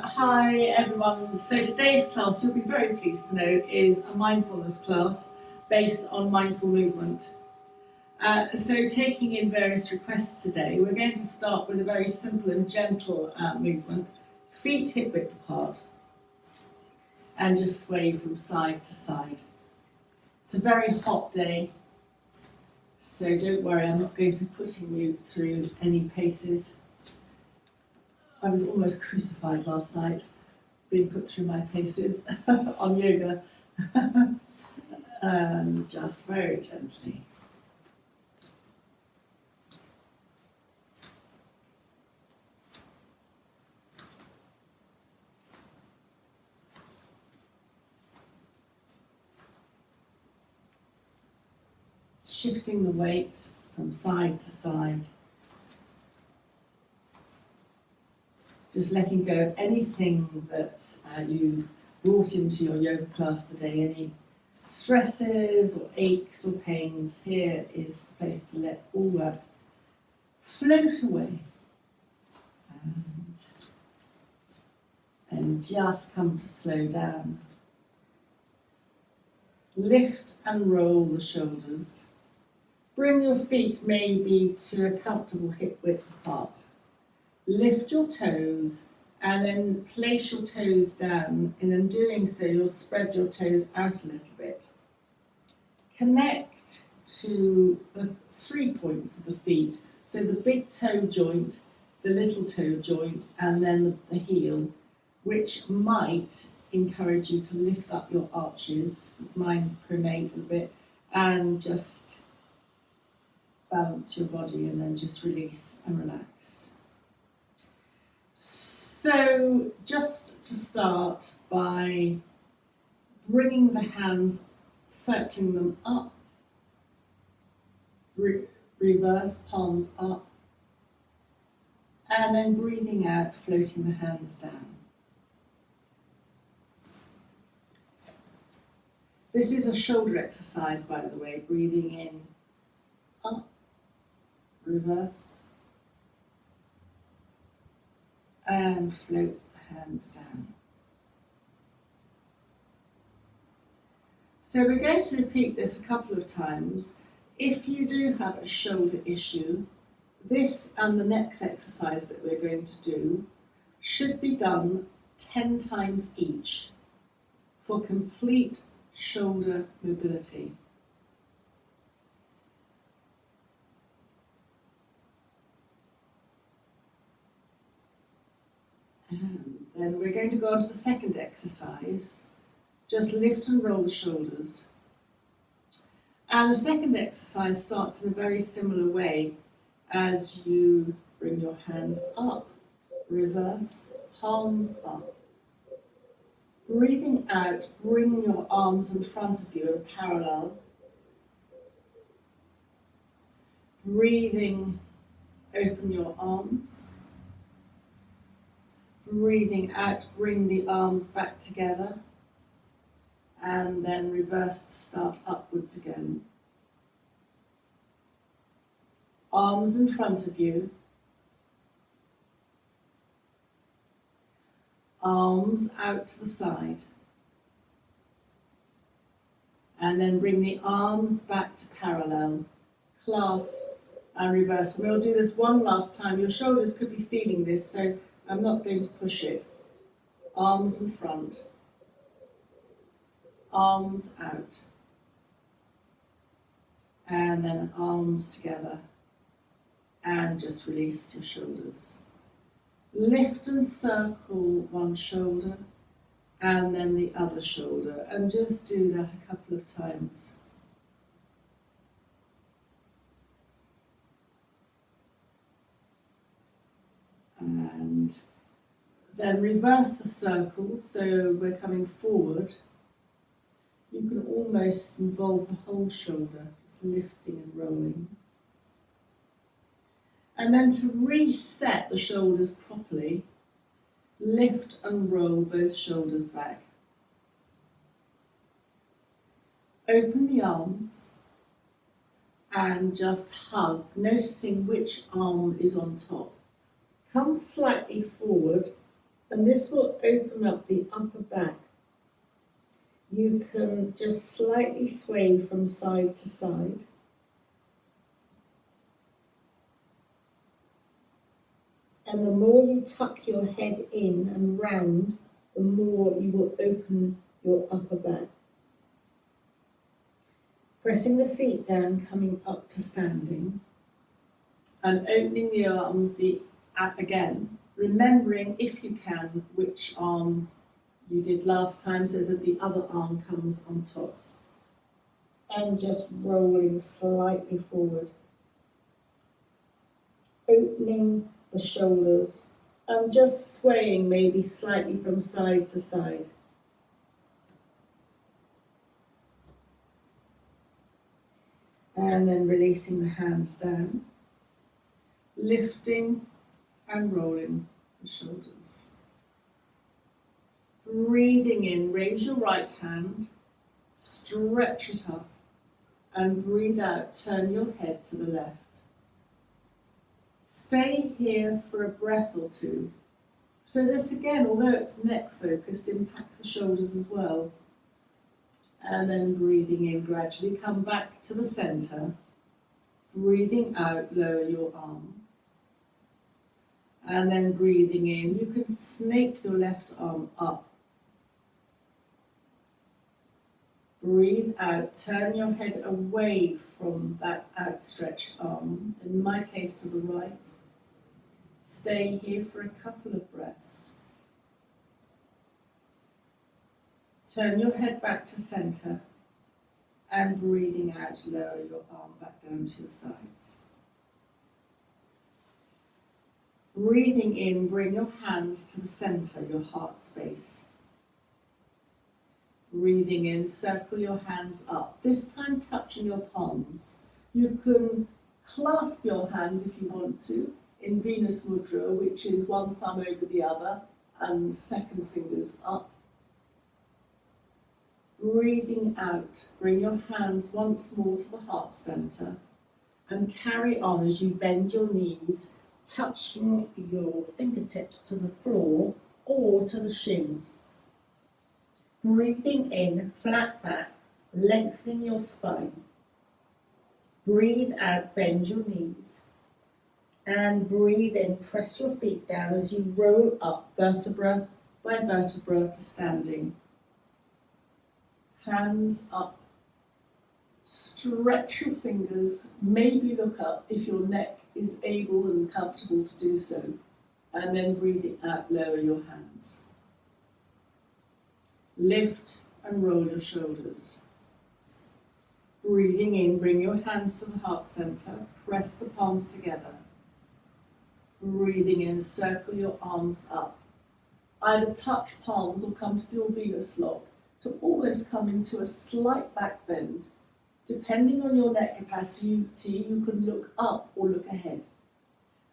Hi everyone, so today's class, you'll be very pleased to know, is a mindfulness class based on mindful movement. So taking in various requests today, we're going to start with a very simple and gentle movement, feet hip width apart, and just sway from side to side. It's a very hot day, so don't worry, I'm not going to be putting you through any paces. I was almost crucified last night, being put through my paces on yoga, and just very gently. Shifting the weight from side to side. Just letting go of anything that you brought into your yoga class today, any stresses or aches or pains. Here is the place to let all that float away. And just come to slow down. Lift and roll the shoulders. Bring your feet maybe to a comfortable hip width apart. Lift your toes and then place your toes down, and in doing so you'll spread your toes out a little bit. Connect to the 3 points of the feet, so the big toe joint, the little toe joint, and then the heel, which might encourage you to lift up your arches, as mine pronate a bit, and just balance your body and then just release and relax. So just to start by bringing the hands, circling them up, reverse, palms up, and then breathing out, floating the hands down. This is a shoulder exercise, by the way, breathing in, up, reverse, and float the hands down. So we're going to repeat this a couple of times. If you do have a shoulder issue, this and the next exercise that we're going to do should be done 10 times each for complete shoulder mobility. And then we're going to go on to the second exercise. Just lift and roll the shoulders. And the second exercise starts in a very similar way as you bring your hands up, reverse, palms up. Breathing out, bring your arms in front of you in parallel. Breathing, open your arms. Breathing out, bring the arms back together, and then reverse to start upwards again. Arms in front of you, arms out to the side, and then bring the arms back to parallel, clasp and reverse. And we'll do this one last time. Your shoulders could be feeling this, so I'm not going to push it. Arms in front, arms out, and then arms together, and just release your shoulders. Lift and circle one shoulder, and then the other shoulder, and just do that a couple of times. And then reverse the circle, so we're coming forward. You can almost involve the whole shoulder, just lifting and rolling. And then to reset the shoulders properly, lift and roll both shoulders back. Open the arms and just hug, noticing which arm is on top. Come slightly forward And this will open up the upper back. You can just slightly sway from side to side. And the more you tuck your head in and round, the more you will open your upper back. Pressing the feet down, coming up to standing. And opening the arms again. Remembering, if you can, which arm you did last time, so that the other arm comes on top. And just rolling slightly forward. Opening the shoulders and just swaying maybe slightly from side to side. And then releasing the hands down, lifting and rolling the shoulders. Breathing in, raise your right hand, stretch it up, and breathe out, turn your head to the left. Stay here for a breath or two. So this again, although it's neck focused, impacts the shoulders as well. And then breathing in, gradually come back to the center. Breathing out, lower your arm. And then breathing in, you can snake your left arm up. Breathe out, turn your head away from that outstretched arm, in my case to the right. Stay here for a couple of breaths. Turn your head back to center and breathing out, lower your arm back down to your sides. Breathing in, bring your hands to the center, your heart space. Breathing in, circle your hands up, this time touching your palms. You can clasp your hands if you want to in Venus Mudra, which is one thumb over the other and second fingers up. Breathing out, bring your hands once more to the heart center and carry on as you bend your knees, touching your fingertips to the floor or to the shins. Breathing in, flat back, lengthening your spine. Breathe out, bend your knees. And breathe in, press your feet down as you roll up vertebra by vertebra to standing. Hands up. Stretch your fingers, maybe look up if your neck is able and comfortable to do so. And then breathing out, lower your hands. Lift and roll your shoulders. Breathing in, bring your hands to the heart center, press the palms together. Breathing in, circle your arms up. Either touch palms or come to your Venus lock to almost come into a slight back bend. Depending on your neck capacity, you can look up or look ahead.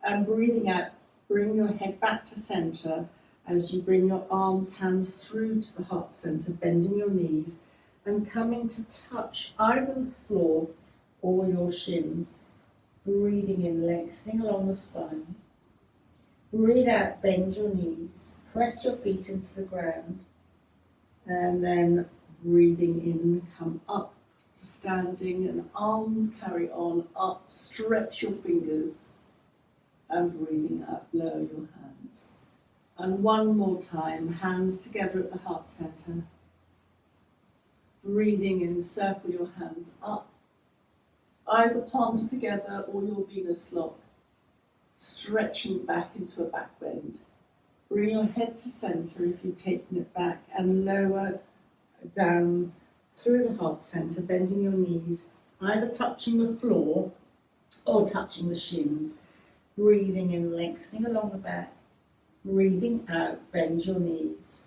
And breathing out, bring your head back to center as you bring your arms, hands through to the heart center, bending your knees and coming to touch either the floor or your shins. Breathing in, lengthening along the spine. Breathe out, bend your knees, press your feet into the ground, and then breathing in, come up to standing and arms carry on up, stretch your fingers, and breathing out, lower your hands. And one more time, hands together at the heart center. Breathing in, circle your hands up, either palms together or your Venus lock, stretching back into a back bend. Bring your head to center if you've taken it back and lower down through the heart center, bending your knees, either touching the floor or touching the shins. Breathing in, lengthening along the back. Breathing out, bend your knees.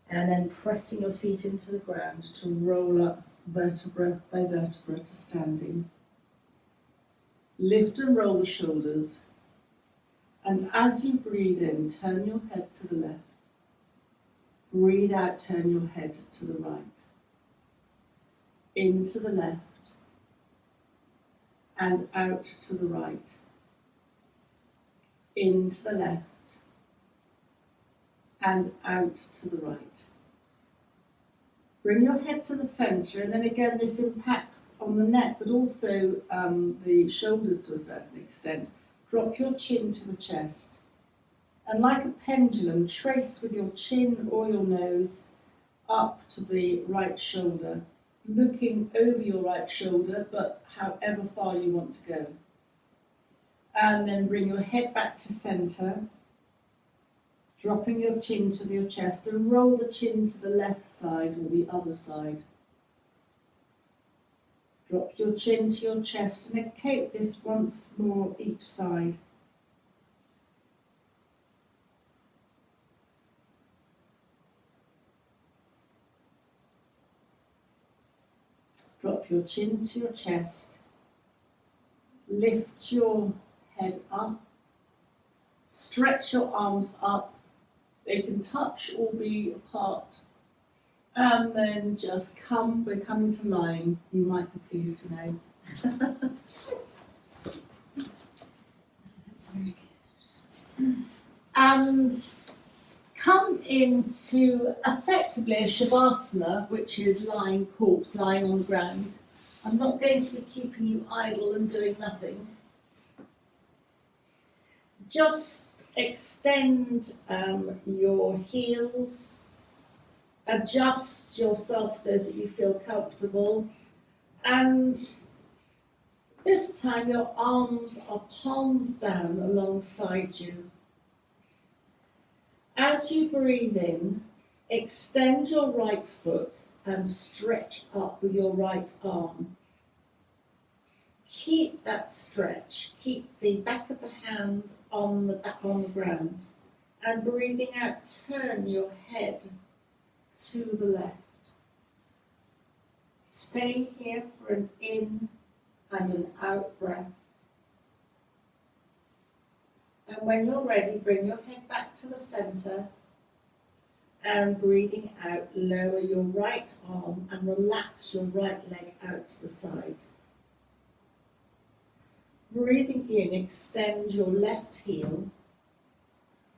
And then pressing your feet into the ground to roll up vertebra by vertebra to standing. Lift and roll the shoulders. And as you breathe in, turn your head to the left. Breathe out, turn your head to the right. Into the left. And out to the right. Into the left. and out to the right. Bring your head to the centre, and then again this impacts on the neck, but also the shoulders to a certain extent. Drop your chin to the chest, and like a pendulum, trace with your chin or your nose up to the right shoulder, looking over your right shoulder, but however far you want to go. And then bring your head back to centre, dropping your chin to your chest, and roll the chin to the left side or the other side. Drop your chin to your chest and take this once more each side. Drop your chin to your chest. Lift your head up. Stretch your arms up. They can touch or be apart. And then just we're coming to lying, you might be pleased to know. Very good. And come into effectively a Shavasana, which is lying corpse, lying on the ground. I'm not going to be keeping you idle and doing nothing. Just extend your heels, adjust yourself so that you feel comfortable, and this time your arms are palms down alongside you. As you breathe in, extend your right foot and stretch up with your right arm. Keep that stretch, keep the back of the hand on the ground, and breathing out, turn your head to the left. Stay here for an in and an out breath. And when you're ready, bring your head back to the centre, and breathing out, lower your right arm and relax your right leg out to the side. Breathing in, extend your left heel,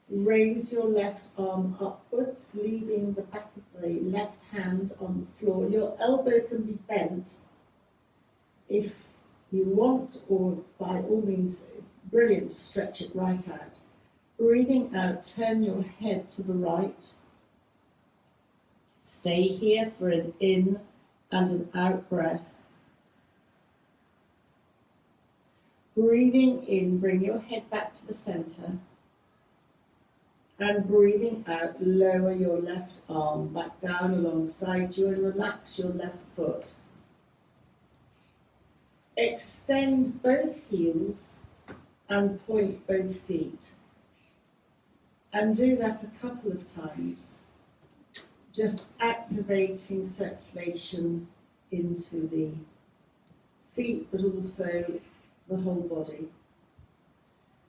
raise your left arm upwards, leaving the back of the left hand on the floor. Your elbow can be bent if you want, or by all means, brilliant to stretch it right out. Breathing out, turn your head to the right. Stay here for an in and an out breath. Breathing in, bring your head back to the centre. And breathing out, lower your left arm back down alongside you and relax your left foot. Extend both heels and point both feet. And do that a couple of times, just activating circulation into the feet, but also the whole body.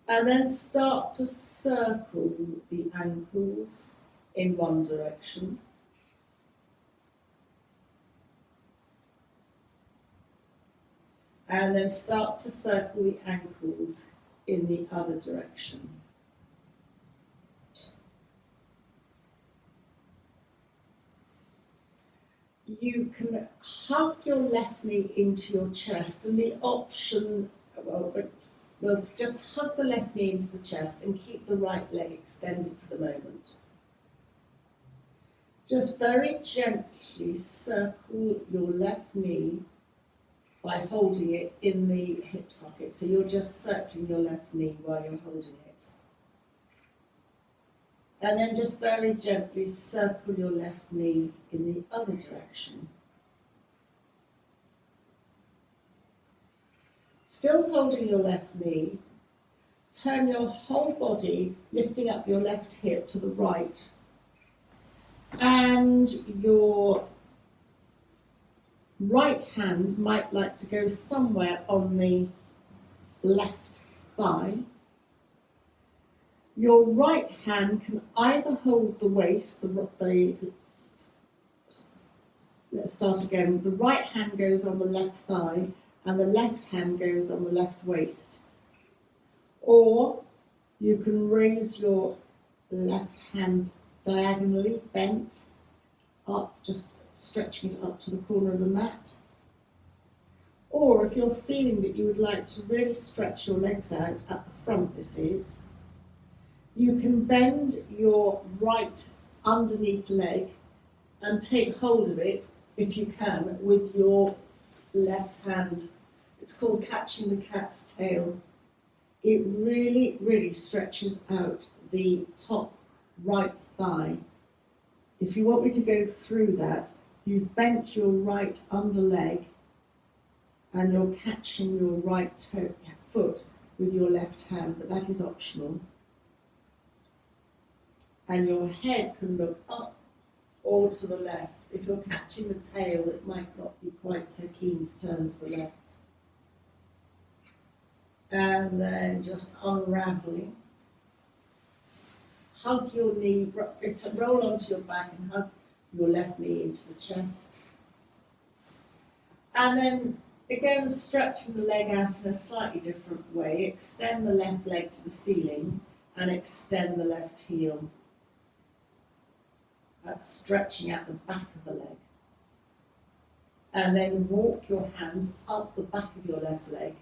And then start to circle the ankles in one direction. And then start to circle the ankles in the other direction. You can hug your left knee into your chest, and the option, well, just hug the left knee into the chest and keep the right leg extended for the moment. Just very gently circle your left knee by holding it in the hip socket. So you're just circling your left knee while you're holding it. And then just very gently circle your left knee in the other direction. Still holding your left knee, turn your whole body, lifting up your left hip to the right. And your right hand might like to go somewhere on the left thigh. Your right hand can either hold the waist, let's start again. The right hand goes on the left thigh and the left hand goes on the left waist. Or you can raise your left hand diagonally bent up, just stretching it up to the corner of the mat. Or if you're feeling that you would like to really stretch your legs out at the front, you can bend your right underneath leg and take hold of it, if you can, with your left hand. It's called catching the cat's tail. It really, really stretches out the top right thigh. If you want me to go through that, you've bent your right underleg and you're catching your right foot with your left hand, but that is optional. And your head can look up or to the left. If you're catching the tail, it might not be quite so keen to turn to the left. And then just unraveling. Hug your knee, roll onto your back and hug your left knee into the chest. And then again, stretching the leg out in a slightly different way. Extend the left leg to the ceiling and extend the left heel. That's stretching out the back of the leg. And then walk your hands up the back of your left leg.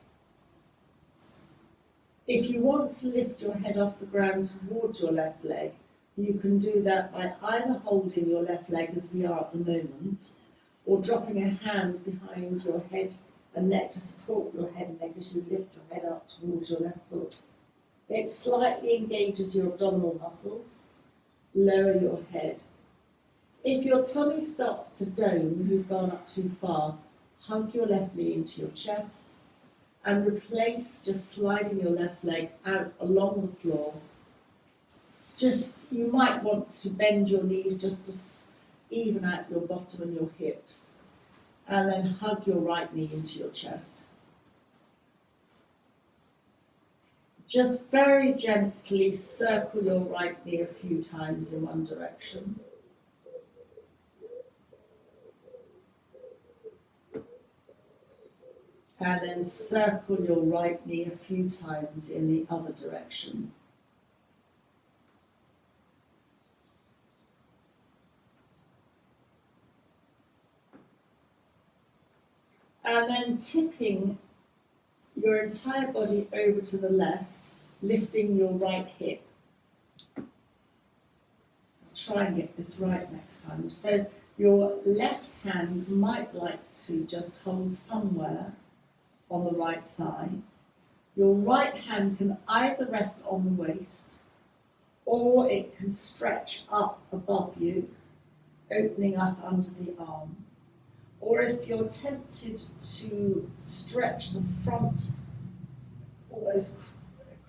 If you want to lift your head off the ground towards your left leg, you can do that by either holding your left leg as we are at the moment, or dropping a hand behind your head and neck to support your head and neck as you lift your head up towards your left foot. It slightly engages your abdominal muscles. Lower your head. If your tummy starts to dome, you've gone up too far, hug your left knee into your chest and replace just sliding your left leg out along the floor. You might want to bend your knees just to even out your bottom and your hips, and then hug your right knee into your chest. Just very gently circle your right knee a few times in one direction. And then circle your right knee a few times in the other direction. And then tipping your entire body over to the left, lifting your right hip. I'll try and get this right next time. So your left hand might like to just hold somewhere on the right thigh. Your right hand can either rest on the waist or it can stretch up above you, opening up under the arm. Or if you're tempted to stretch the front, almost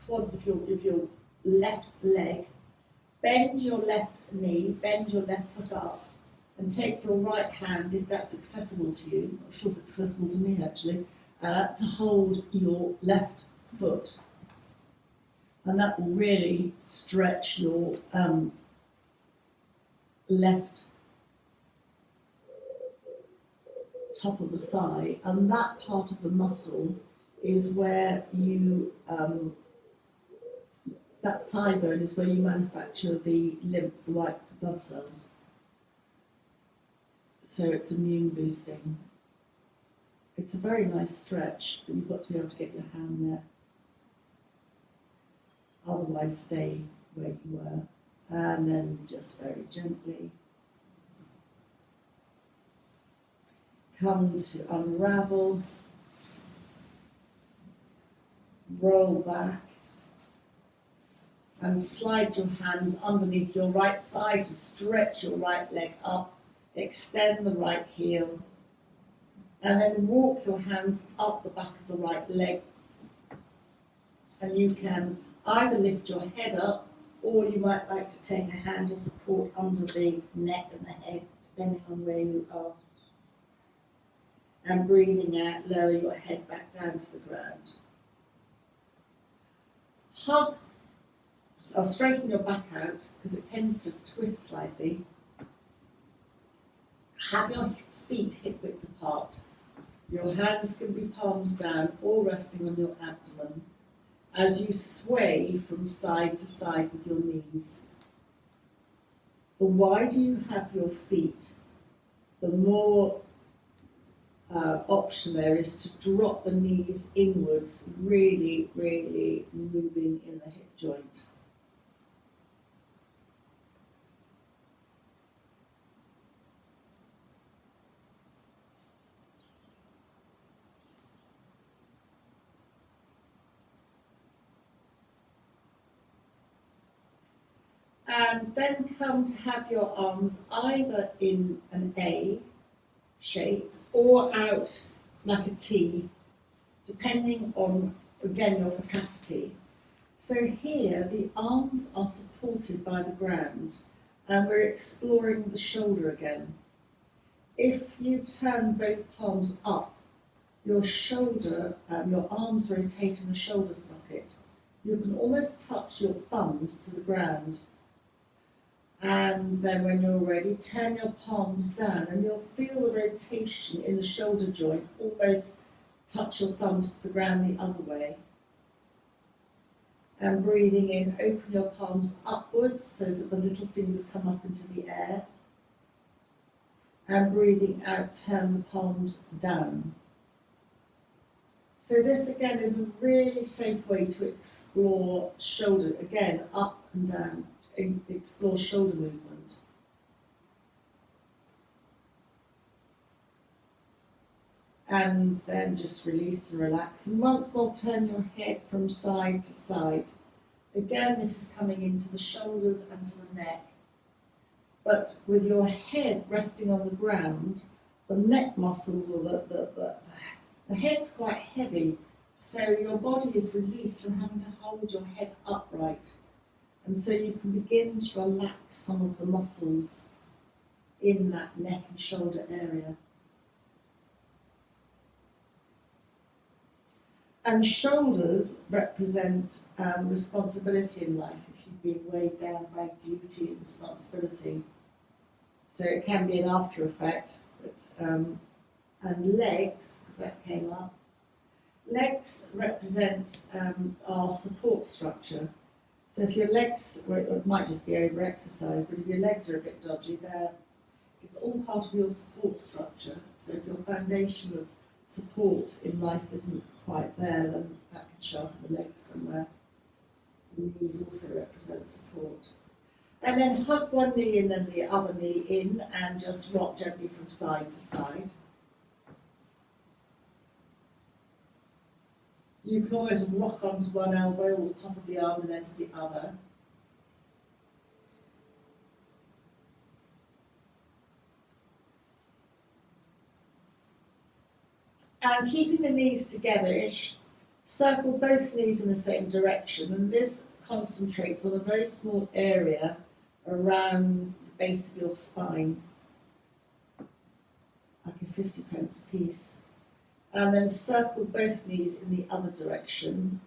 quads of your left leg, bend your left knee, bend your left foot up, and take your right hand, if that's accessible to you, I'm not sure if it's accessible to me actually, to hold your left foot. And that will really stretch your left top of the thigh, and that part of the muscle is where you, that thigh bone is where you manufacture the lymph, the white blood cells. So it's immune boosting. It's a very nice stretch, but you've got to be able to get your hand there. Otherwise, stay where you were. And then just very gently come to unravel, roll back, and slide your hands underneath your right thigh to stretch your right leg up, extend the right heel, and then walk your hands up the back of the right leg. And you can either lift your head up, or you might like to take a hand to support under the neck and the head, depending on where you are. And breathing out, lower your head back down to the ground. Hug, I'll straighten your back out because it tends to twist slightly. Have your feet hip width apart. Your hands can be palms down or resting on your abdomen as you sway from side to side with your knees. the wider you have your feet, the more option there is to drop the knees inwards, really, really moving in the hip joint. And then come to have your arms either in an A shape or out like a T, depending on, again, your capacity. So here, the arms are supported by the ground, and we're exploring the shoulder again. If you turn both palms up, your shoulder, your arms rotate in the shoulder socket. You can almost touch your thumbs to the ground. And then when you're ready, turn your palms down and you'll feel the rotation in the shoulder joint, almost touch your thumbs to the ground the other way. And breathing in, open your palms upwards so that the little fingers come up into the air. And breathing out, turn the palms down. So this again is a really safe way to explore shoulder, again, up and down. Explore shoulder movement. And then just release and relax. And once more, turn your head from side to side. Again, this is coming into the shoulders and to the neck. But with your head resting on the ground, the neck muscles or the head's quite heavy, so your body is released from having to hold your head upright. And so you can begin to relax some of the muscles in that neck and shoulder area. And shoulders represent responsibility in life if you've been weighed down by duty and responsibility. So it can be an after effect, but, and legs, because that came up. Legs represent our support structure. So if your legs, well, it might just be over-exercise, but if your legs are a bit dodgy, it's all part of your support structure. So if your foundation of support in life isn't quite there, then that can show up in the legs somewhere. The knees also represent support. And then hug one knee and then the other knee in and just rock gently from side to side. You can always rock onto one elbow or the top of the arm and then to the other. And keeping the knees together-ish, circle both knees in the same direction, and this concentrates on a very small area around the base of your spine, like a 50p piece. And then circle both knees in the other direction,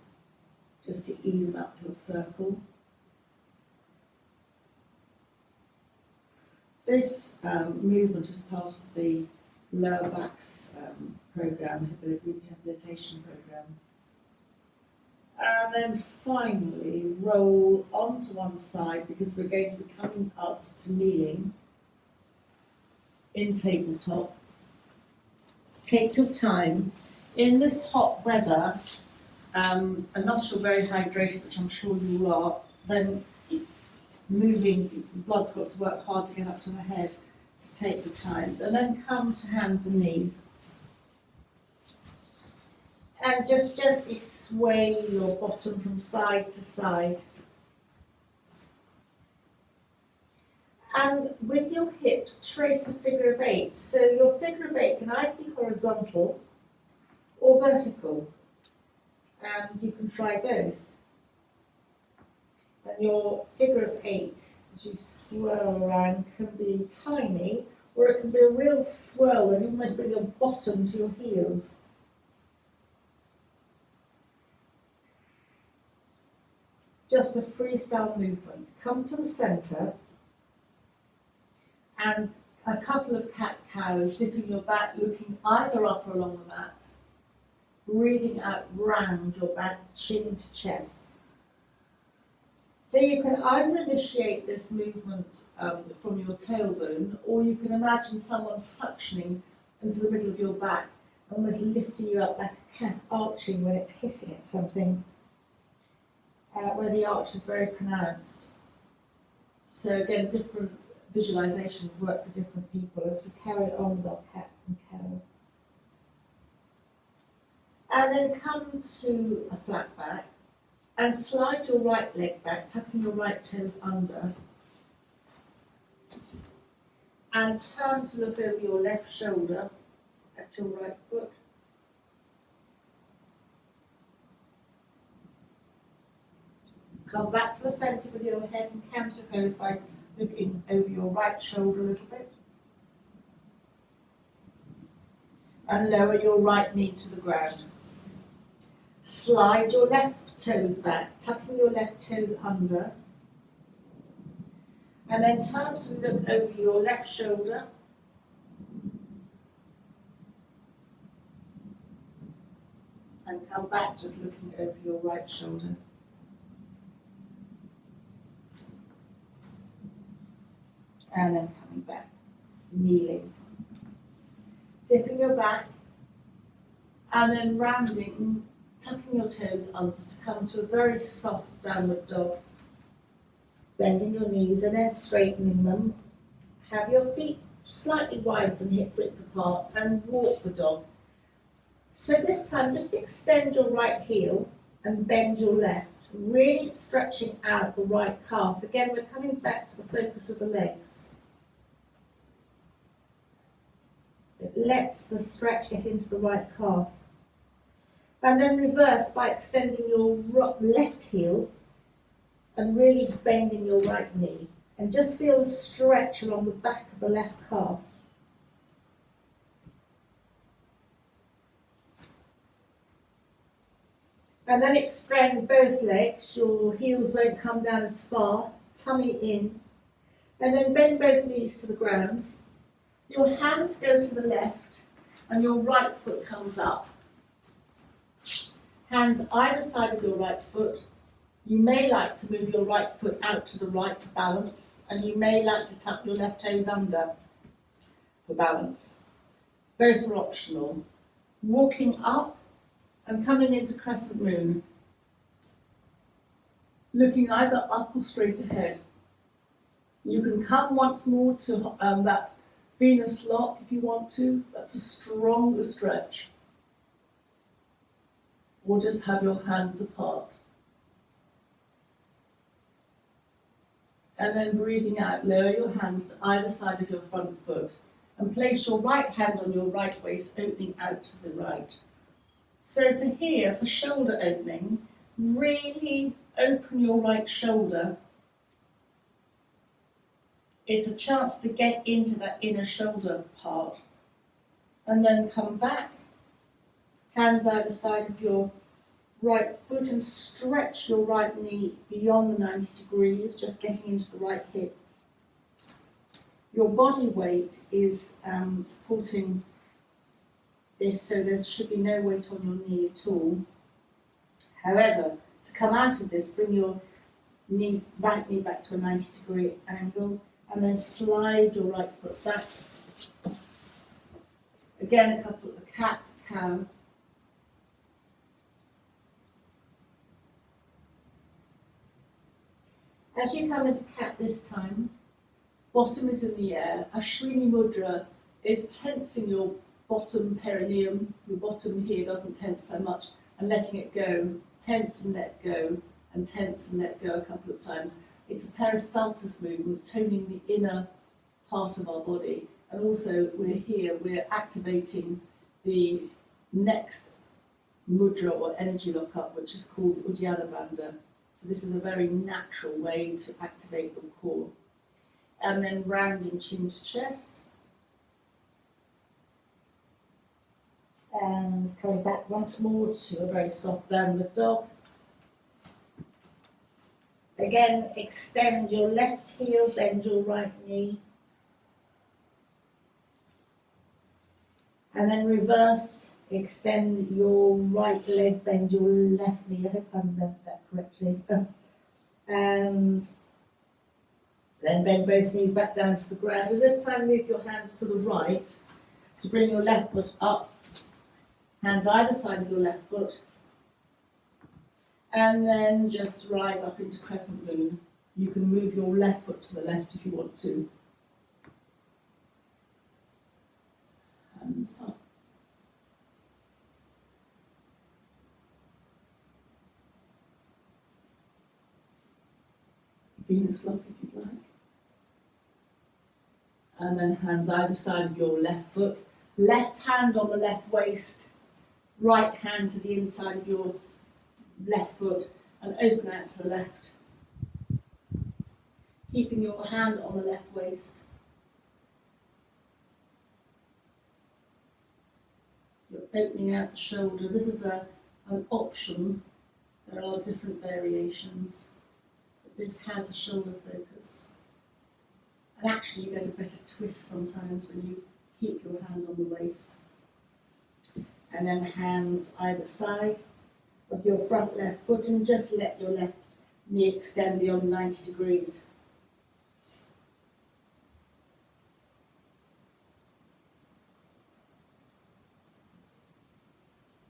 just to even up your circle. This movement is part of the lower backs program, rehabilitation program. And then finally roll onto one side because we're going to be coming up to kneeling in tabletop. Take your time. In this hot weather, unless you're very hydrated, which I'm sure you are, then moving, blood's got to work hard to get up to the head, so take the time. And then come to hands and knees. And just gently sway your bottom from side to side. And with your hips, trace a figure of 8. So your figure of 8 can either be horizontal or vertical. And you can try both. And your figure of 8, as you swirl around, can be tiny, or it can be a real swirl and you almost bring your bottom to your heels. Just a freestyle movement. Come to the centre. And a couple of cat-cows, dipping your back, looking either up or along the mat. Breathing out round your back, chin to chest. So you can either initiate this movement from your tailbone, or you can imagine someone suctioning into the middle of your back, almost lifting you up like a cat arching when it's hissing at something, where the arch is very pronounced. So again, different visualizations work for different people as we carry on with our cat and cow. And then come to a flat back and slide your right leg back, tucking your right toes under. And turn to look over your left shoulder at your right foot. Come back to the centre with your head and counter pose by looking over your right shoulder a little bit. And lower your right knee to the ground. Slide your left toes back, tucking your left toes under. And then turn to look over your left shoulder. And come back just looking over your right shoulder. And then coming back, kneeling. Dipping your back, and then rounding, tucking your toes under to come to a very soft downward dog. Bending your knees and then straightening them. Have your feet slightly wider than hip width apart and walk the dog. So this time just extend your right heel and bend your left, really stretching out the right calf. Again, we're coming back to the focus of the legs. It lets the stretch get into the right calf. And then reverse by extending your left heel and really bending your right knee. And just feel the stretch along the back of the left calf. And then extend both legs, your heels won't come down as far, tummy in. And then bend both knees to the ground. Your hands go to the left and your right foot comes up. Hands either side of your right foot. You may like to move your right foot out to the right for balance, and you may like to tuck your left toes under for balance. Both are optional. Walking up and coming into Crescent Moon. Looking either up or straight ahead. You can come once more to that Venus lock if you want to. That's a stronger stretch. Or just have your hands apart. And then breathing out, lower your hands to either side of your front foot and place your right hand on your right waist, opening out to the right. So for here, for shoulder opening, really open your right shoulder. It's a chance to get into that inner shoulder part. And then come back, hands either side of your right foot and stretch your right knee beyond the 90 degrees, just getting into the right hip. Your body weight is supporting this, so there should be no weight on your knee at all. However, to come out of this, bring your right knee back to a 90 degree angle and then slide your right foot back. Again, a couple of the cat, cow. As you come into cat this time, bottom is in the air. Ashwini Mudra is tensing your bottom perineum. Your bottom here doesn't tense so much, and letting it go. Tense and let go, and tense and let go a couple of times. It's a peristaltis movement, toning the inner part of our body. And also we're activating the next mudra or energy lockup, which is called Uddiyana Bandha. So this is a very natural way to activate your core. And then rounding chin to chest. And coming back once more to a very soft downward dog. Again, extend your left heel, bend your right knee. And then reverse, extend your right leg, bend your left knee. I hope I remembered that correctly. And then bend both knees back down to the ground. And this time move your hands to the right to bring your left foot up. Hands either side of your left foot. And then just rise up into Crescent Moon. You can move your left foot to the left if you want to. Hands up. Venus lock if you'd like. And then hands either side of your left foot. Left hand on the left waist. Right hand to the inside of your left foot and open out to the left. Keeping your hand on the left waist. You're opening out the shoulder. This is an option. There are different variations. But this has a shoulder focus. And actually you get a better twist sometimes when you keep your hand on the waist. And then hands either side of your front left foot and just let your left knee extend beyond 90 degrees.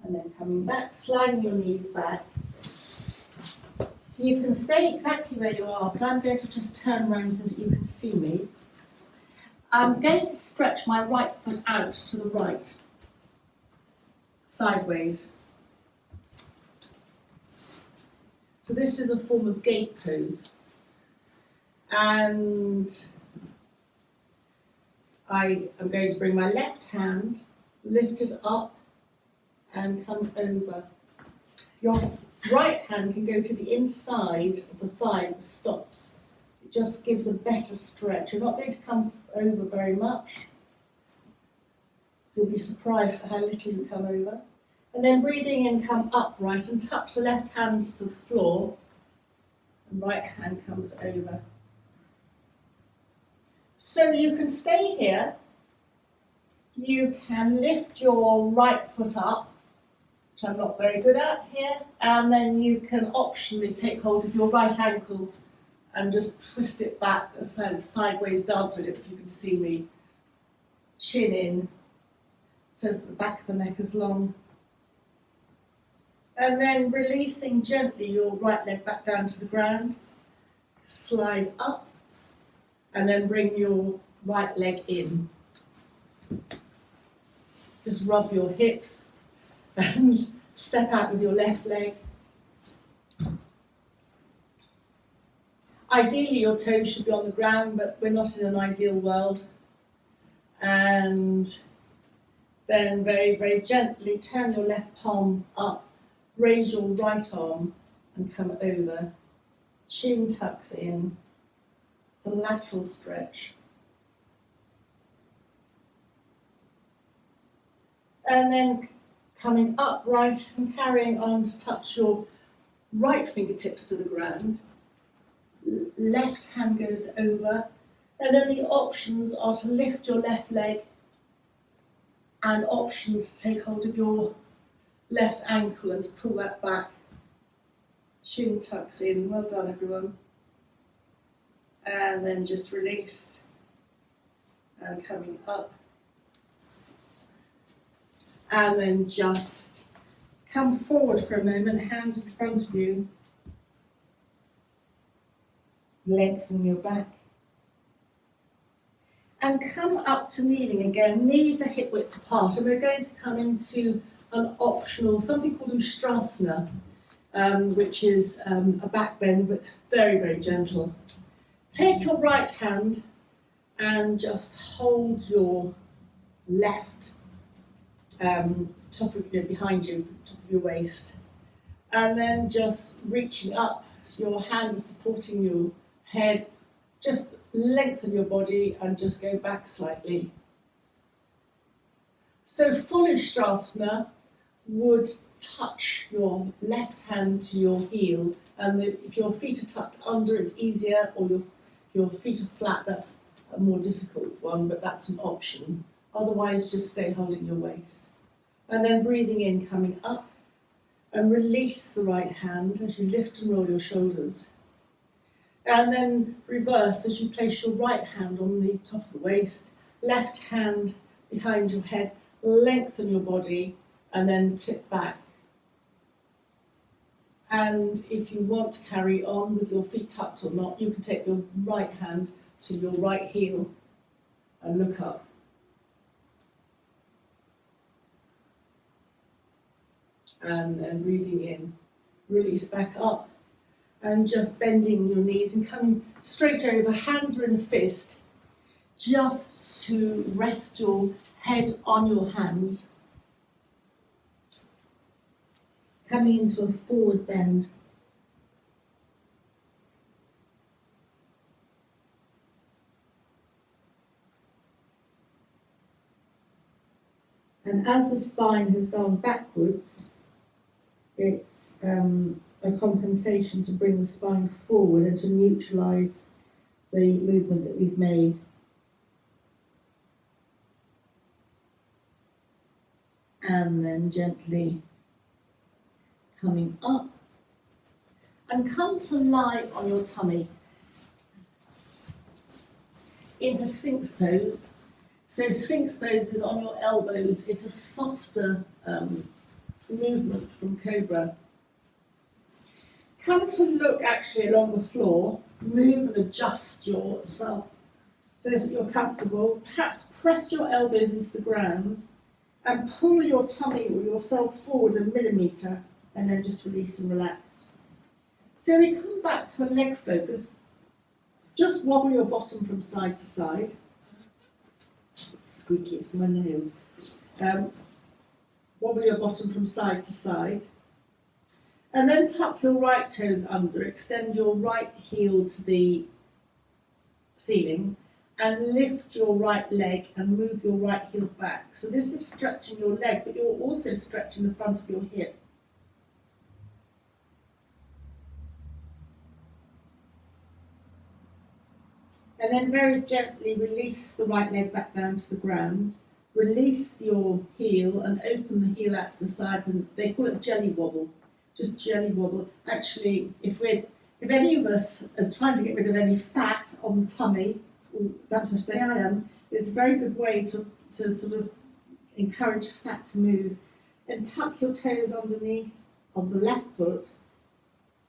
And then coming back, sliding your knees back. You can stay exactly where you are, but I'm going to just turn around so that you can see me. I'm going to stretch my right foot out to the right, sideways. So this is a form of Gait Pose. And I am going to bring my left hand, lift it up and come over. Your right hand can go to the inside of the thigh and stops. It just gives a better stretch. You're not going to come over very much. You'll be surprised at how little you come over. And then breathing in, come upright and touch the left hands to the floor. And right hand comes over. So you can stay here. You can lift your right foot up, which I'm not very good at here. And then you can optionally take hold of your right ankle and just twist it back, a kind of sideways dance with it, if you can see me. Chin in, so that the back of the neck is long. And then releasing gently your right leg back down to the ground. Slide up, and then bring your right leg in. Just rub your hips and step out with your left leg. Ideally your toes should be on the ground, but we're not in an ideal world. And then very, very gently turn your left palm up, raise your right arm and come over. Chin tucks in. It's a lateral stretch. And then coming upright and carrying on to touch your right fingertips to the ground. Left hand goes over. And then the options are to lift your left leg and options to take hold of your left ankle and to pull that back. Chin tucks in. Well done, everyone. And then just release. And coming up. And then just come forward for a moment, hands in front of you. Lengthen your back. And come up to kneeling again. Knees are hip width apart. And we're going to come into an optional, something called Shavasana, which is a back bend, but very, very gentle. Take your right hand and just hold your left top of behind you, top of your waist, and then just reaching up. Your hand is supporting your head. Just lengthen your body and just go back slightly. So full Shavasana would touch your left hand to your heel, and if your feet are tucked under, it's easier, or your feet are flat, that's a more difficult one, but that's an option. Otherwise, just stay holding your waist. And then breathing in, coming up, and release the right hand as you lift and roll your shoulders. And then reverse as you place your right hand on the top of the waist, left hand behind your head, lengthen your body, and then tip back. And if you want to carry on with your feet tucked or not, you can take your right hand to your right heel and look up. And then breathing in, release back up. And just bending your knees and coming straight over, hands are in a fist, just to rest your head on your hands. Coming into a forward bend. And as the spine has gone backwards, it's a compensation to bring the spine forward and to neutralise the movement that we've made. And then gently coming up. And come to lie on your tummy into Sphinx pose. So Sphinx pose is on your elbows. It's a softer movement from Cobra. Come to look actually along the floor, move and adjust yourself so that you're comfortable. Perhaps press your elbows into the ground and pull your tummy or yourself forward a millimetre and then just release and relax. So we come back to a leg focus. Just wobble your bottom from side to side. It's squeaky, it's my nails. Wobble your bottom from side to side. And then tuck your right toes under, extend your right heel to the ceiling and lift your right leg and move your right heel back. So this is stretching your leg, but you're also stretching the front of your hip. And then very gently release the right leg back down to the ground. Release your heel and open the heel out to the side, and they call it jelly wobble. Just jelly wobble. Actually, if any of us is trying to get rid of any fat on the tummy, that's what I say I am, it's a very good way to sort of encourage fat to move. And tuck your toes underneath of the left foot,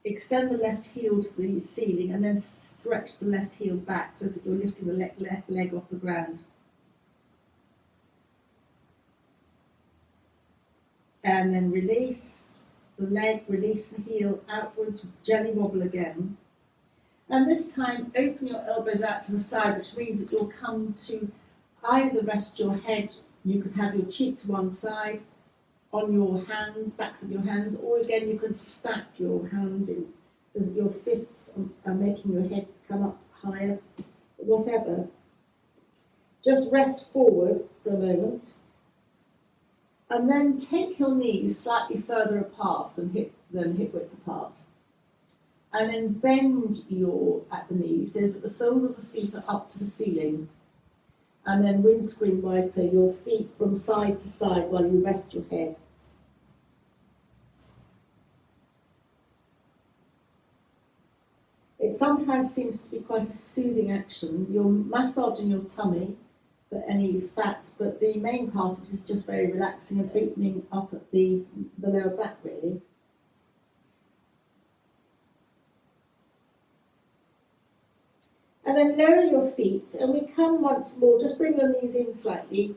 extend the left heel to the ceiling, and then stretch the left heel back so that you're lifting the left leg off the ground. And then release the leg, release the heel outwards, jelly wobble again. And this time open your elbows out to the side, which means that you'll come to either rest your head, you can have your cheek to one side, on your hands, backs of your hands, or again you can stack your hands in so that your fists are making your head come up higher, whatever. Just rest forward for a moment. And then take your knees slightly further apart than hip width apart. And then bend at the knees so that the soles of the feet are up to the ceiling. And then windscreen wiper your feet from side to side while you rest your head. It somehow seems to be quite a soothing action. You're massaging your tummy for any fat, but the main part of it is just very relaxing and opening up at the lower back, really. And then lower your feet, and we come once more, just bring your knees in slightly,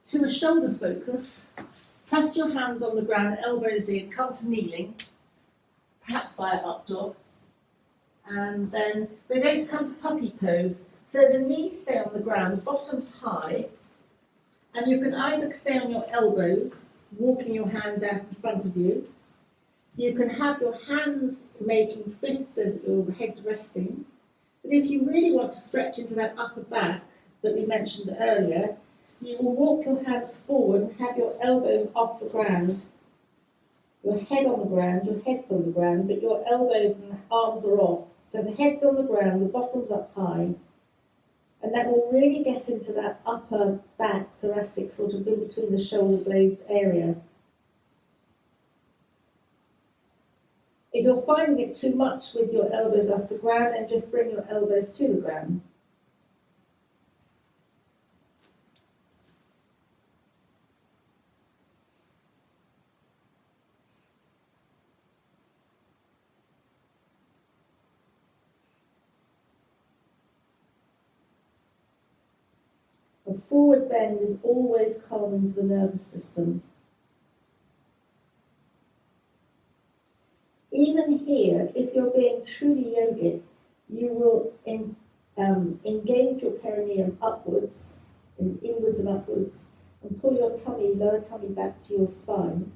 to a shoulder focus. Press your hands on the ground, elbows in, come to kneeling, perhaps via up dog. And then we're going to come to puppy pose. So the knees stay on the ground, the bottom's high, and you can either stay on your elbows, walking your hands out in front of you. You can have your hands making fists so that your head's resting. But if you really want to stretch into that upper back that we mentioned earlier, you will walk your hands forward and have your elbows off the ground. Your head on the ground, your head's on the ground, but your elbows and arms are off. So the head's on the ground, the bottom's up high. And that will really get into that upper back thoracic, sort of in between the shoulder blades area. If you're finding it too much with your elbows off the ground, then just bring your elbows to the ground. A forward bend is always calming for the nervous system. Even here, if you're being truly yogic, you will engage your perineum upwards, inwards and upwards, and pull your tummy, lower tummy back to your spine.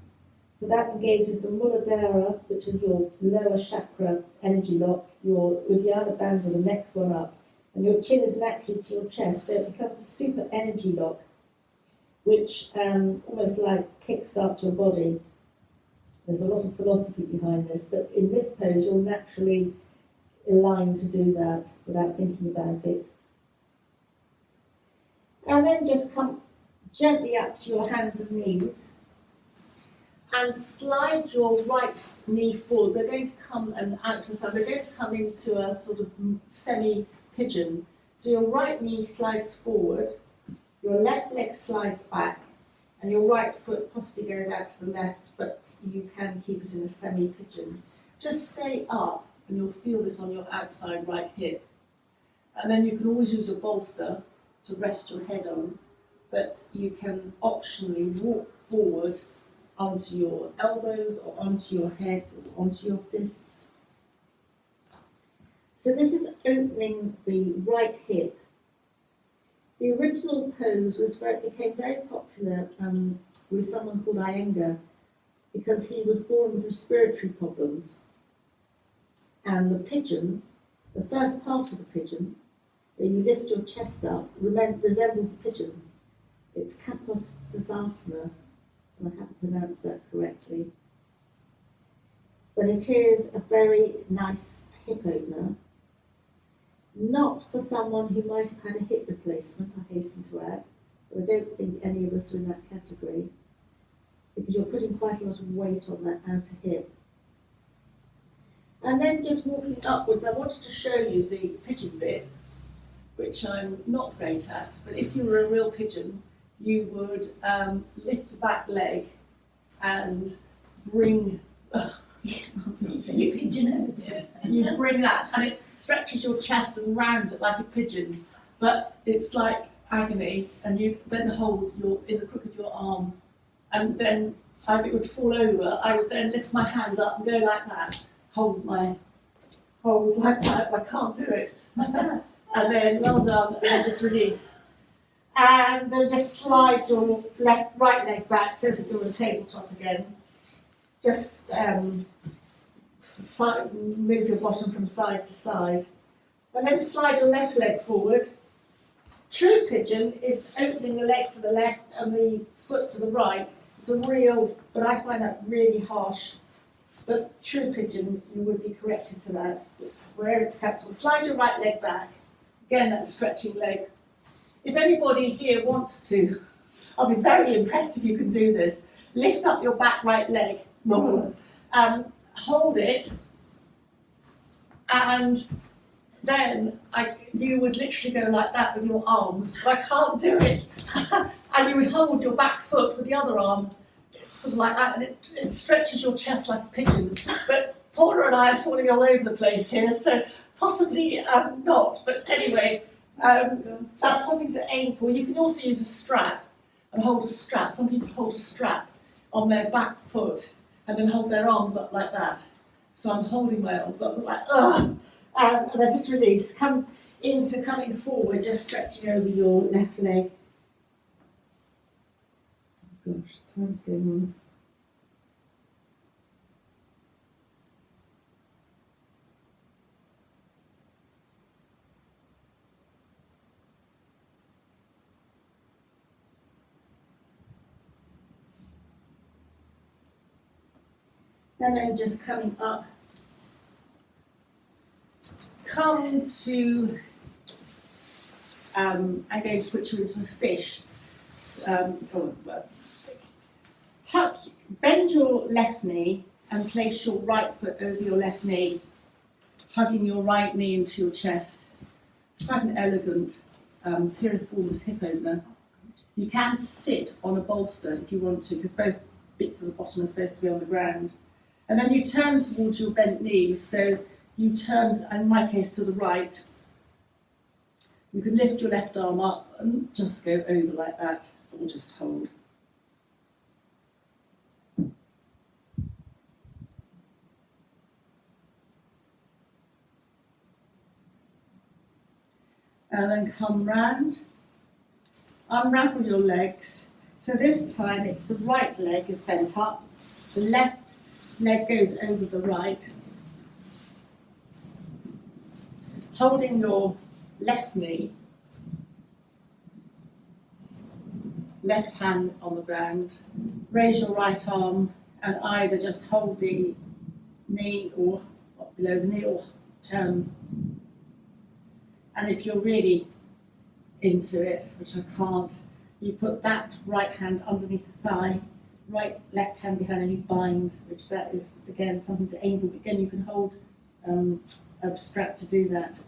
So that engages the Muladhara, which is your lower chakra energy lock, your Uddiyana Bandha, the next one up, and your chin is naturally to your chest, so it becomes a super energy lock, which almost like kickstarts your body. There's a lot of philosophy behind this, but in this pose you're naturally aligned to do that without thinking about it. And then just come gently up to your hands and knees and slide your right knee forward. We're going to come and out to the side. We're going to come into a sort of semi-pigeon. So your right knee slides forward, your left leg slides back, and your right foot possibly goes out to the left, but you can keep it in a semi-pigeon. Just stay up, and you'll feel this on your outside right hip. And then you can always use a bolster to rest your head on, but you can optionally walk forward onto your elbows or onto your head or onto your fists. So this is opening the right hip. The original pose became very popular with someone called Iyengar because he was born with respiratory problems. And the pigeon, the first part of the pigeon, where you lift your chest up, resembles a pigeon. It's Shavasana, and I haven't pronounced that correctly. But it is a very nice hip opener. Not for someone who might have had a hip replacement, I hasten to add, but I don't think any of us are in that category, because you're putting quite a lot of weight on that outer hip. And then just walking upwards, I wanted to show you the pigeon bit, which I'm not great at, but if you were a real pigeon, you would lift the back leg and bring... You bring that, and it stretches your chest and rounds it like a pigeon, but it's like agony, and you then hold in the crook of your arm, and then it would fall over. I would then lift my hands up and go like that, hold like that. I can't do it, and then well done, and then just release, and then just slide your right leg back so that you're on the tabletop again. Just move your bottom from side to side. And then slide your left leg forward. True pigeon is opening the leg to the left and the foot to the right. It's a real, but I find that really harsh. But true pigeon, you would be corrected to that. Where it's comfortable. Slide your right leg back. Again, that stretching leg. If anybody here wants to, I'll be very impressed if you can do this. Lift up your back right leg. Hold it, and then you would literally go like that with your arms, but I can't do it. And you would hold your back foot with the other arm, sort of like that, and it stretches your chest like a pigeon. But Paula and I are falling all over the place here, so possibly not, but anyway, that's something to aim for. You can also use a strap and hold a strap. Some people hold a strap on their back foot and then hold their arms up like that. So I'm holding my arms up, so I'm like, ugh, and then just release. Come into coming forward, just stretching over your left leg. Oh gosh, time's going on. And then just coming up, come to, I'm going to switch you into a fish. Bend your left knee and place your right foot over your left knee, hugging your right knee into your chest. It's quite an elegant piriformis hip opener. You can sit on a bolster if you want to, because both bits of the bottom are supposed to be on the ground. And then you turn towards your bent knees, so you turn, in my case, to the right. You can lift your left arm up and just go over like that, or just hold. And then come round, unravel your legs. So this time it's the right leg is bent up, the left leg goes over the right, holding your left knee, left hand on the ground, raise your right arm and either just hold the knee or below the knee or turn. And if you're really into it, which I can't, you put that right hand underneath the thigh, left hand behind, and you bind, which that is, again, something to aim for. But again, you can hold a strap to do that.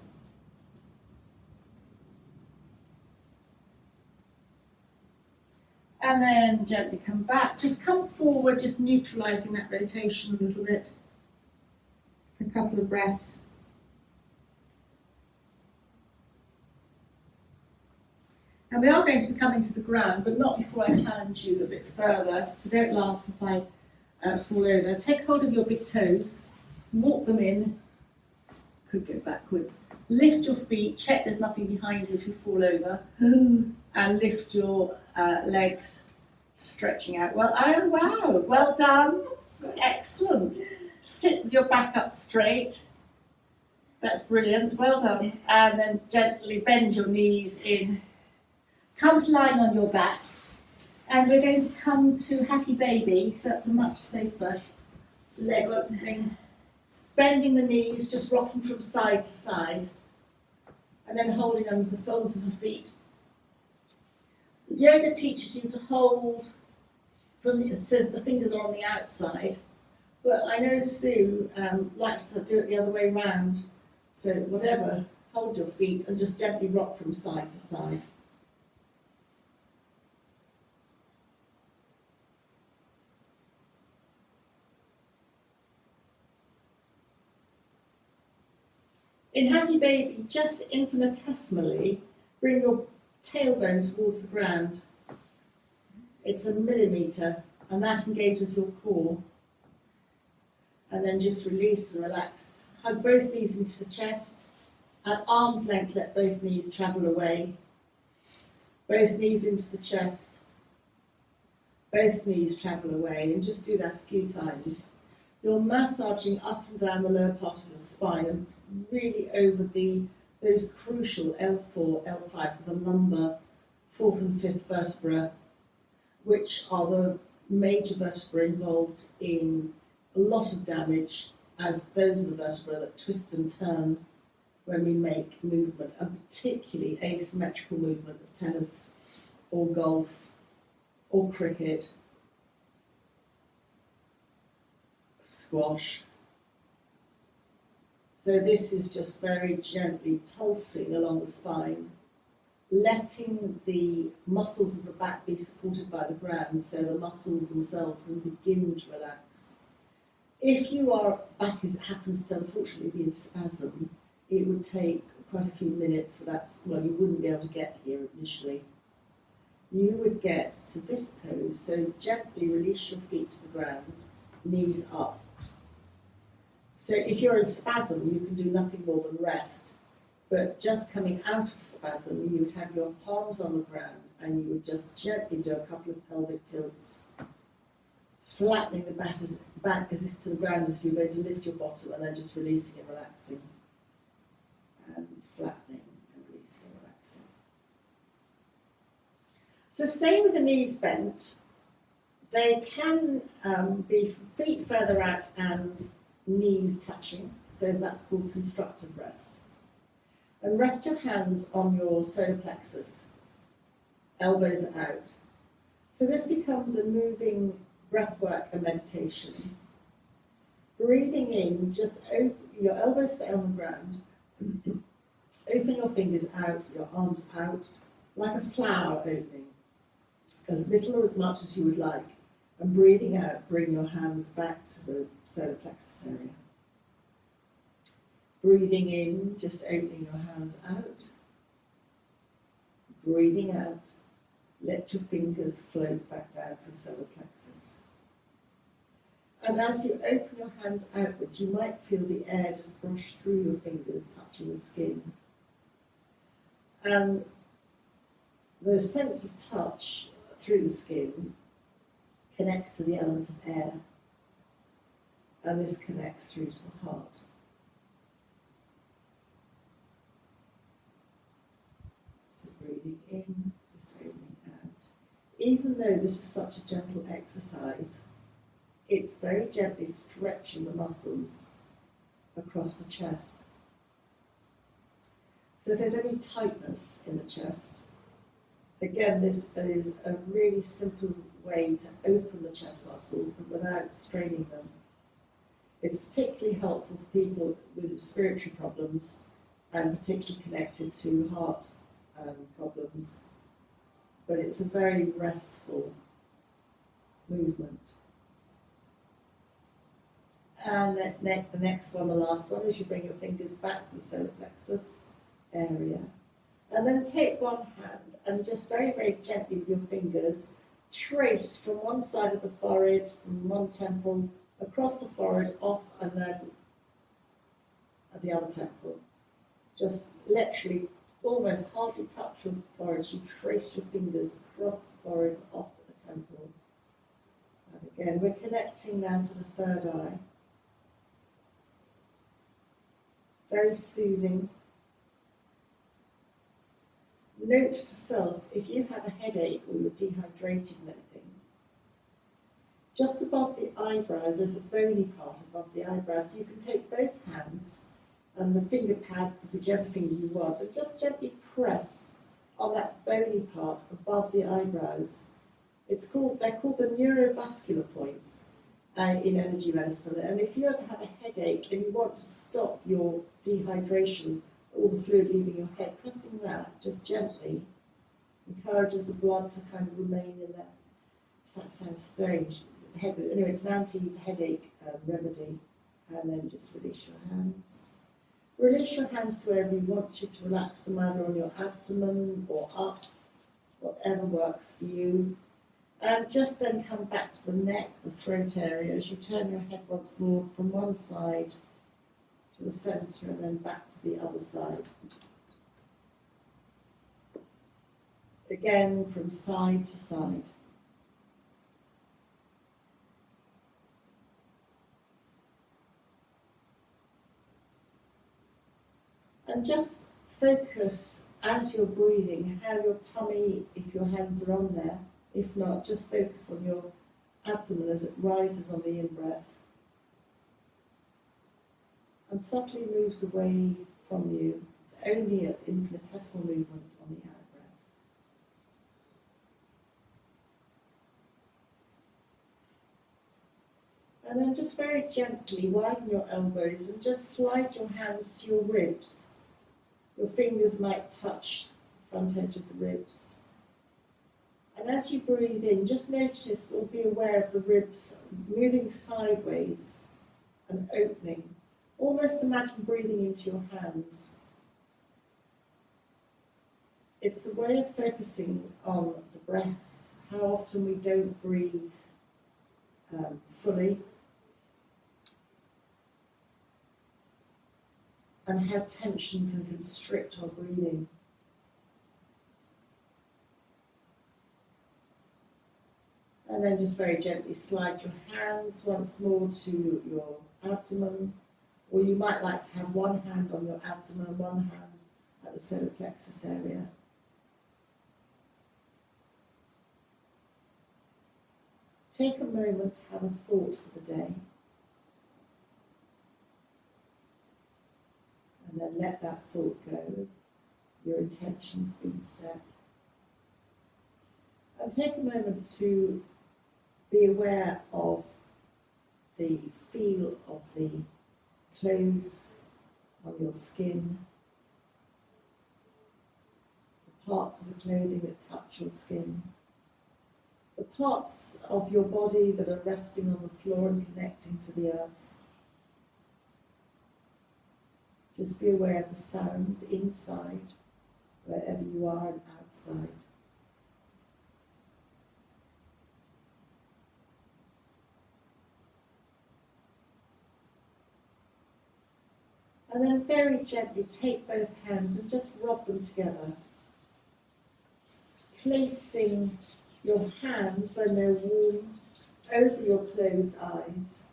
And then gently come back. Just come forward, just neutralising that rotation a little bit for a couple of breaths. And we are going to be coming to the ground, but not before I challenge you a bit further. So don't laugh if I fall over. Take hold of your big toes, walk them in, could go backwards. Lift your feet, check there's nothing behind you if you fall over, and lift your legs, stretching out. Well, oh wow, well done, excellent. Sit with your back up straight. That's brilliant, well done. And then gently bend your knees in. Come to lying on your back, and we're going to come to happy baby, so that's a much safer leg opening. Bending the knees, just rocking from side to side, and then holding under the soles of the feet. Yoga teaches you to hold it says the fingers are on the outside, but I know Sue likes to do it the other way round, so whatever, hold your feet and just gently rock from side to side. In Happy Baby, just infinitesimally bring your tailbone towards the ground. It's a millimetre, and that engages your core. And then just release and relax. Hug both knees into the chest. At arm's length, let both knees travel away. Both knees into the chest. Both knees travel away, and just do that a few times. You're massaging up and down the lower part of your spine and really over those crucial L4, L5, so the lumbar, 4th and 5th vertebra, which are the major vertebrae involved in a lot of damage, as those are the vertebrae that twist and turn when we make movement, and particularly asymmetrical movement of tennis or golf or cricket, squash. So this is just very gently pulsing along the spine, letting the muscles of the back be supported by the ground, so the muscles themselves can begin to relax. If your back happens to unfortunately be in spasm, it would take quite a few minutes for that. Well, you wouldn't be able to get here initially. You would get to this pose, so gently release your feet to the ground, knees up. So if you're in spasm, you can do nothing more than rest. But just coming out of spasm, you would have your palms on the ground and you would just gently do a couple of pelvic tilts, flattening the back as if to the ground, as if you're going to lift your bottom, and then just releasing and relaxing. And flattening and releasing and relaxing. So stay with the knees bent. They can be feet further out and knees touching, so that's called constructive rest. And rest your hands on your solar plexus, elbows out. So this becomes a moving breath work and meditation. Breathing in, just open your elbows stay on the ground. Open your fingers out, your arms out, like a flower opening, as little or as much as you would like. And breathing out, bring your hands back to the solar plexus area. Breathing in, just opening your hands out. Breathing out, let your fingers float back down to the solar plexus. And as you open your hands outwards, you might feel the air just brush through your fingers, touching the skin. And the sense of touch through the skin connects to the element of air, and this connects through to the heart. So breathing in, just opening out. Even though this is such a gentle exercise, it's very gently stretching the muscles across the chest. So if there's any tightness in the chest, again, this is a really simple way to open the chest muscles, but without straining them. It's particularly helpful for people with respiratory problems and particularly connected to heart problems. But it's a very restful movement. And the next one, the last one, is you bring your fingers back to the solar plexus area. And then take one hand and just very, very gently with your fingers trace from one side of the forehead, from one temple, across the forehead, off, and then at the other temple. Just literally almost hardly touch your forehead. You trace your fingers across the forehead, off at the temple. And again, we're connecting now to the third eye. Very soothing. Note to self, if you have a headache or you're dehydrated and anything, just above the eyebrows, there's a bony part above the eyebrows, so you can take both hands and the finger pads, whichever finger you want, and just gently press on that bony part above the eyebrows. They're called the neurovascular points in energy medicine, and if you ever have a headache and you want to stop your dehydration, all the fluid leaving your head, pressing that just gently encourages the blood to kind of remain in there. That sounds strange. Anyway, it's an anti-headache remedy. And then just release your hands. Release your hands to wherever you want you to relax them, either on your abdomen or up, whatever works for you. And just then come back to the neck, the throat area, as you turn your head once more from one side to the centre and then back to the other side. Again, from side to side. And just focus as you're breathing how your tummy, if your hands are on there, if not, just focus on your abdomen as it rises on the in-breath and subtly moves away from you. It's only an infinitesimal movement on the out-breath. And then just very gently widen your elbows and just slide your hands to your ribs. Your fingers might touch the front edge of the ribs. And as you breathe in, just notice or be aware of the ribs moving sideways and opening. Almost imagine breathing into your hands. It's a way of focusing on the breath, how often we don't breathe fully, and how tension can constrict our breathing. And then just very gently slide your hands once more to your abdomen, or you might like to have one hand on your abdomen and one hand at the solar plexus area. Take a moment to have a thought for the day, and then let that thought go. Your intention's been set. And take a moment to be aware of the feel of the clothes on your skin, the parts of the clothing that touch your skin, the parts of your body that are resting on the floor and connecting to the earth. Just be aware of the sounds inside, wherever you are, and outside. And then very gently take both hands and just rub them together, placing your hands, when they're warm, over your closed eyes,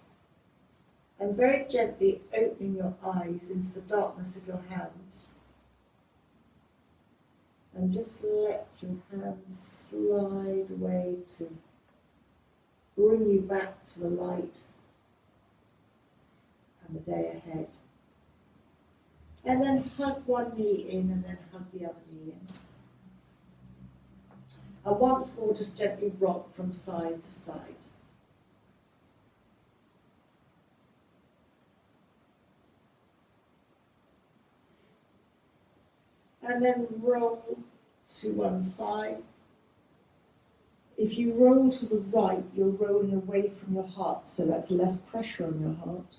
and very gently opening your eyes into the darkness of your hands. And just let your hands slide away to bring you back to the light and the day ahead. And then hug one knee in and then hug the other knee in. And once more, just gently rock from side to side. And then roll to one side. If you roll to the right, you're rolling away from your heart, so that's less pressure on your heart.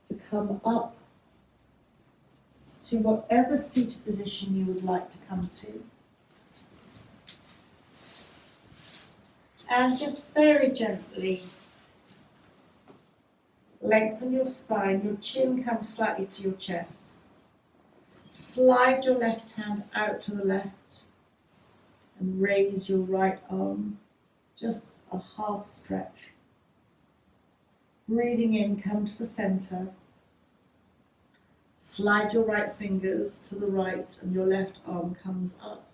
To come up to whatever seated position you would like to come to. And just very gently lengthen your spine, your chin comes slightly to your chest. Slide your left hand out to the left and raise your right arm, just a half stretch. Breathing in, come to the center. Slide your right fingers to the right and your left arm comes up.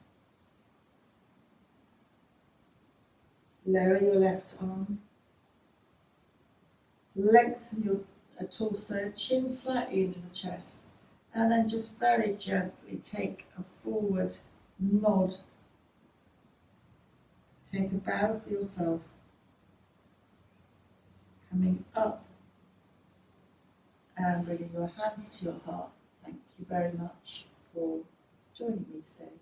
Lower your left arm. Lengthen your torso, chin slightly into the chest. And then just very gently take a forward nod. Take a bow for yourself. Coming up and bringing your hands to your heart. Thank you very much for joining me today.